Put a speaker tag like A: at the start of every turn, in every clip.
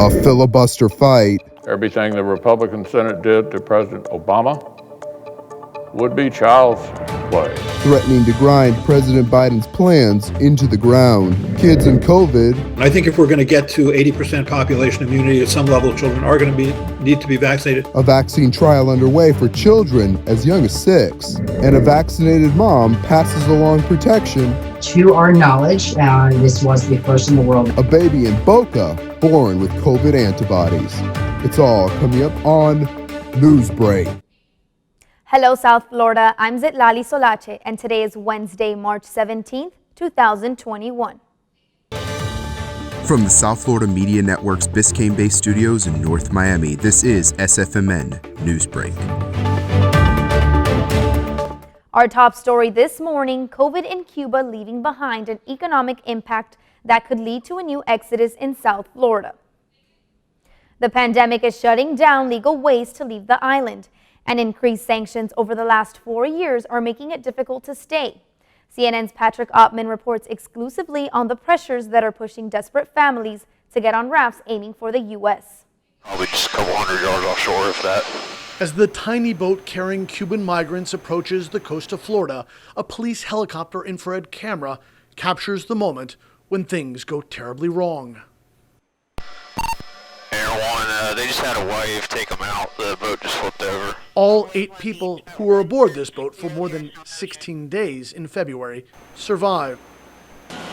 A: A filibuster fight.
B: Everything the Republican Senate did to President Obama would be child's play.
A: Threatening to grind President Biden's plans into the ground. Kids and COVID.
C: I think if we're going to get to 80% population immunity, at some level, children are going to need to be vaccinated.
A: A vaccine trial underway for children as young as 6. And a vaccinated mom passes along protection.
D: To our knowledge, this was the first in the world.
A: A baby in Boca born with COVID antibodies. It's all coming up on Newsbreak.
E: Hello, South Florida. I'm Zitlali Solache, and today is Wednesday, March 17th, 2021.
F: From the South Florida Media Network's Biscayne-based studios in North Miami, this is SFMN Newsbreak.
E: Our top story this morning, COVID in Cuba leaving behind an economic impact that could lead to a new exodus in South Florida. The pandemic is shutting down legal ways to leave the island, and increased sanctions over the last 4 years are making it difficult to stay. CNN's Patrick Ottman reports exclusively on the pressures that are pushing desperate families to get on rafts aiming for the U.S.
G: Probably just a couple hundred yards offshore, if that.
H: As the tiny boat carrying Cuban migrants approaches the coast of Florida, a police helicopter infrared camera captures the moment when things go terribly wrong.
G: Air One, they just had a wave take them out. The boat just flipped over.
H: All 8 people who were aboard this boat for more than 16 days in February survived.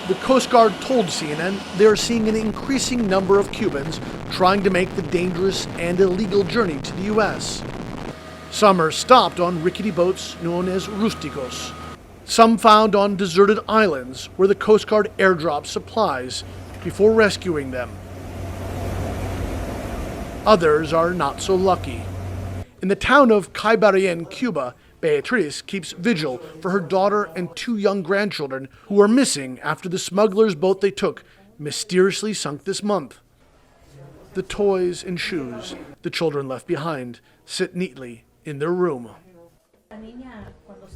H: The Coast Guard told CNN they are seeing an increasing number of Cubans trying to make the dangerous and illegal journey to the U.S. Some are stopped on rickety boats known as rusticos. Some found on deserted islands where the Coast Guard airdrops supplies before rescuing them. Others are not so lucky. In the town of Caibarien, Cuba, Beatriz keeps vigil for her daughter and 2 young grandchildren who are missing after the smugglers' boat they took mysteriously sunk this month. The toys and shoes the children left behind sit neatly in their room.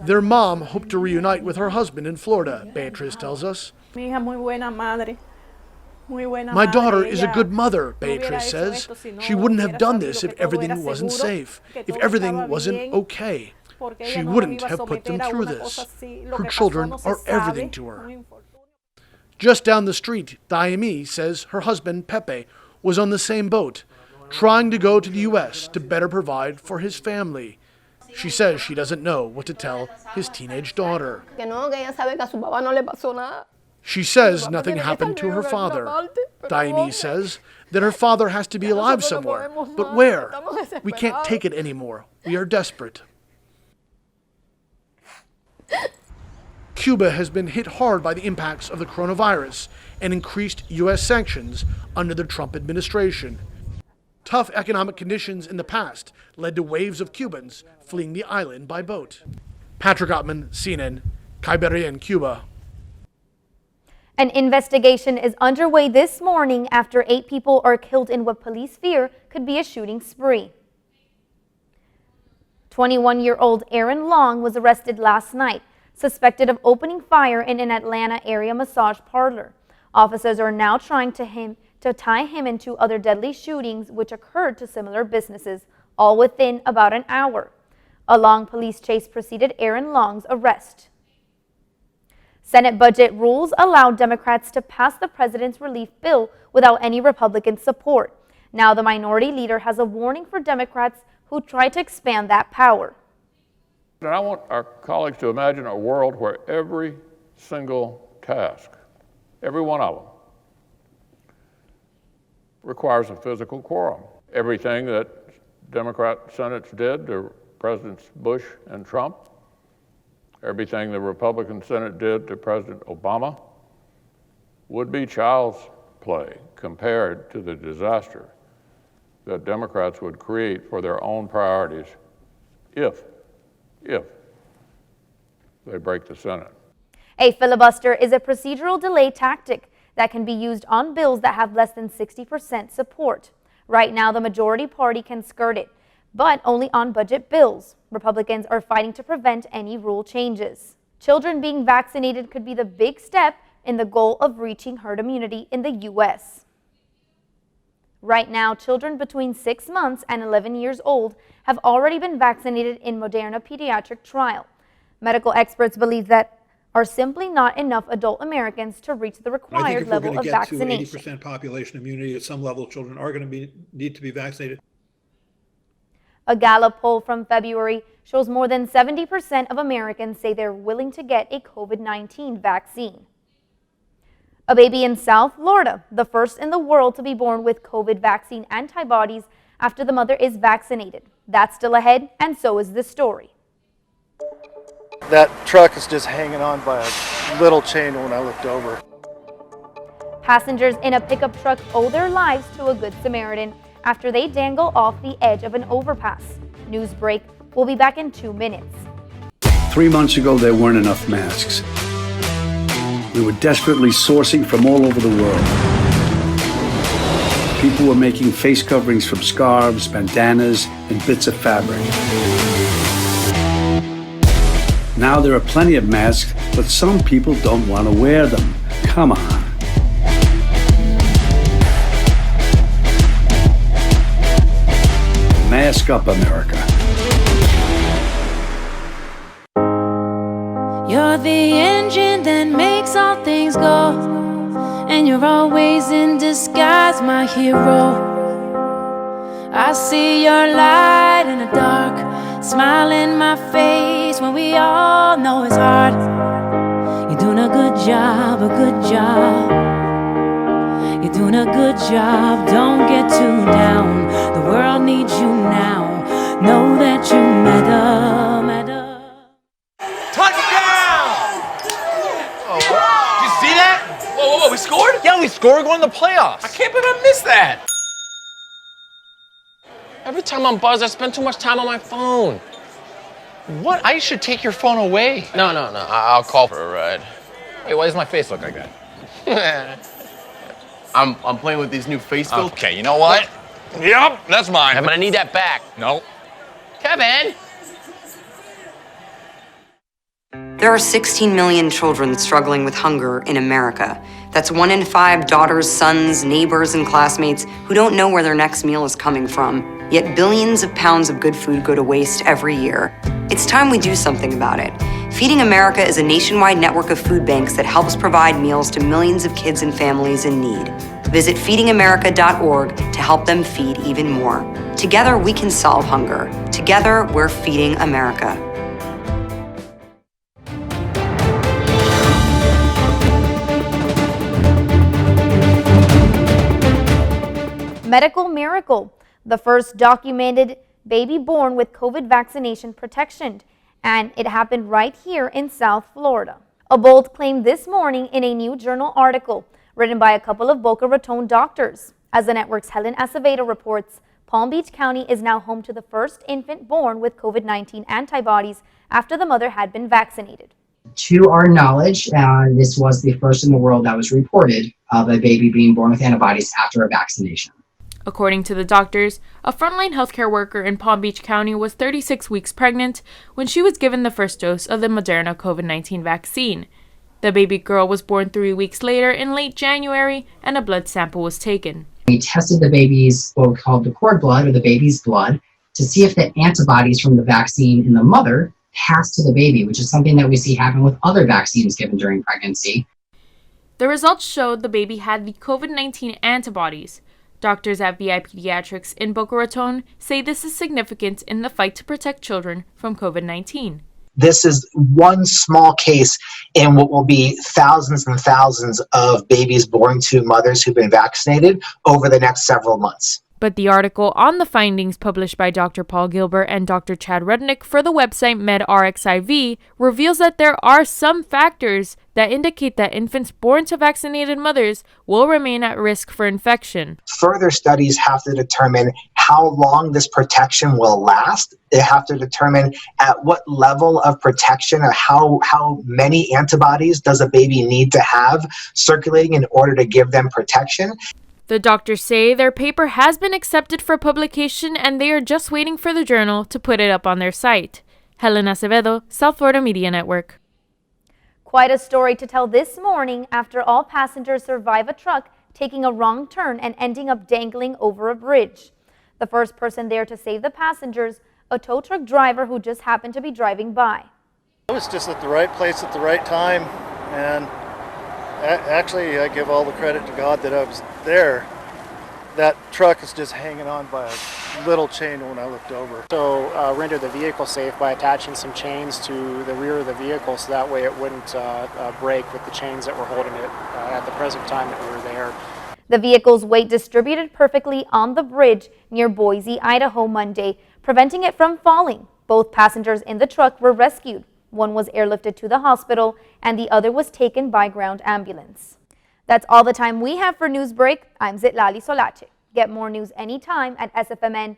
H: Their mom hoped to reunite with her husband in Florida, Beatriz tells us. My daughter is a good mother, Beatriz says. She wouldn't have done this if everything wasn't safe, if everything wasn't okay. She wouldn't have put them through this. Her children are everything to her. Just down the street, Diami says her husband, Pepe, was on the same boat, trying to go to the U.S. to better provide for his family. She says she doesn't know what to tell his teenage daughter. She says nothing happened to her father. Diami says that her father has to be alive somewhere. But where? We can't take it anymore. We are desperate. Cuba has been hit hard by the impacts of the coronavirus and increased U.S. sanctions under the Trump administration. Tough economic conditions in the past led to waves of Cubans fleeing the island by boat. Patrick Ottman, CNN, Caibarien, Cuba.
E: An investigation is underway this morning after 8 people are killed in what police fear could be a shooting spree. 21-year-old Aaron Long was arrested last night, suspected of opening fire in an Atlanta area massage parlor. Officers are now trying to tie him into other deadly shootings which occurred to similar businesses, all within about an hour. A long police chase preceded Aaron Long's arrest. Senate budget rules allowed Democrats to pass the president's relief bill without any Republican support. Now the minority leader has a warning for Democrats who try to expand that power.
B: And I want our colleagues to imagine a world where every single task, every one of them, requires a physical quorum. Everything that Democrat senates did to Presidents Bush and Trump, everything the Republican Senate did to President Obama would be child's play compared to the disaster that Democrats would create for their own priorities if they break the Senate.
E: A filibuster is a procedural delay tactic that can be used on bills that have less than 60% support. Right now, the majority party can skirt it, but only on budget bills. Republicans are fighting to prevent any rule changes. Children being vaccinated could be the big step in the goal of reaching herd immunity in the U.S. Right now, children between 6 months and 11 years old have already been vaccinated in Moderna pediatric trial. Medical experts believe that are simply not enough adult Americans to reach the required level of vaccination.
C: I think if we're going to get to 80% population immunity, at some level, children are going to need to be vaccinated.
E: A Gallup poll from February shows more than 70% of Americans say they're willing to get a COVID-19 vaccine. A baby in South Florida, the first in the world to be born with COVID vaccine antibodies after the mother is vaccinated. That's still ahead, and so is this story.
I: That truck is just hanging on by a little chain when I looked over.
E: Passengers in a pickup truck owe their lives to a Good Samaritan after they dangle off the edge of an overpass. Newsbreak will be back in 2 minutes.
J: 3 months ago, there weren't enough masks. We were desperately sourcing from all over the world. People were making face coverings from scarves, bandanas, and bits of fabric. Now there are plenty of masks, but some people don't want to wear them. Come on. Mask up, America.
K: You're the engine that makes all things go, and you're always in disguise, my hero. I see your light in the dark, smile in my face when we all know it's hard. You're doing a good job, a good job. You're doing a good job, don't get too down. The world needs you now, know that you matter, matter.
L: Touchdown! Oh, did you see that? Whoa, we scored? Yeah, we scored, going to the playoffs. I can't believe I missed that. Every time I'm buzzed, I spend too much time on my phone. What? I should take your phone away. No, I'll call for a ride. Hey, why does my face look like that?
M: I'm playing with these new face filters.
L: Okay, you know what? Yep, that's mine.
M: But I need that back.
L: No.
M: Kevin!
N: There are 16 million children struggling with hunger in America. That's 1 in 5 daughters, sons, neighbors, and classmates who don't know where their next meal is coming from. Yet billions of pounds of good food go to waste every year. It's time we do something about it. Feeding America is a nationwide network of food banks that helps provide meals to millions of kids and families in need. Visit feedingamerica.org to help them feed even more. Together, we can solve hunger. Together, we're feeding America.
E: Medical miracle, the first documented baby born with COVID vaccination protection, and it happened right here in South Florida. A bold claim this morning in a new journal article written by a couple of Boca Raton doctors. As the network's Helen Acevedo reports, Palm Beach County is now home to the first infant born with COVID-19 antibodies after the mother had been vaccinated.
D: To our knowledge, this was the first in the world that was reported of a baby being born with antibodies after a vaccination.
O: According to the doctors, a frontline healthcare worker in Palm Beach County was 36 weeks pregnant when she was given the first dose of the Moderna COVID-19 vaccine. The baby girl was born 3 weeks later in late January, and a blood sample was taken.
D: We tested the baby's, what we called the cord blood, or the baby's blood, to see if the antibodies from the vaccine in the mother passed to the baby, which is something that we see happen with other vaccines given during pregnancy.
O: The results showed the baby had the COVID-19 antibodies. Doctors at VI Pediatrics in Boca Raton say this is significant in the fight to protect children from COVID-19.
P: This is one small case in what will be thousands and thousands of babies born to mothers who've been vaccinated over the next several months.
O: But the article on the findings published by Dr. Paul Gilbert and Dr. Chad Rudnick for the website MedRxiv reveals that there are some factors that indicate that infants born to vaccinated mothers will remain at risk for infection.
P: Further studies have to determine how long this protection will last. They have to determine at what level of protection or how many antibodies does a baby need to have circulating in order to give them protection.
O: The doctors say their paper has been accepted for publication and they are just waiting for the journal to put it up on their site. Helen Acevedo, South Florida Media Network.
E: Quite a story to tell this morning after all passengers survive a truck taking a wrong turn and ending up dangling over a bridge. The first person there to save the passengers, a tow truck driver who just happened to be driving by.
I: I was just at the right place at the right time, and actually I give all the credit to God that I was there. That truck is just hanging on by a little chain when I looked over.
Q: So render the vehicle safe by attaching some chains to the rear of the vehicle so that way it wouldn't break with the chains that were holding it at the present time that we were there.
E: The vehicle's weight distributed perfectly on the bridge near Boise, Idaho Monday, preventing it from falling. Both passengers in the truck were rescued. One was airlifted to the hospital and the other was taken by ground ambulance. That's all the time we have for Newsbreak. I'm Zitlali Solache. Get more news anytime at sfmn.fiu.edu.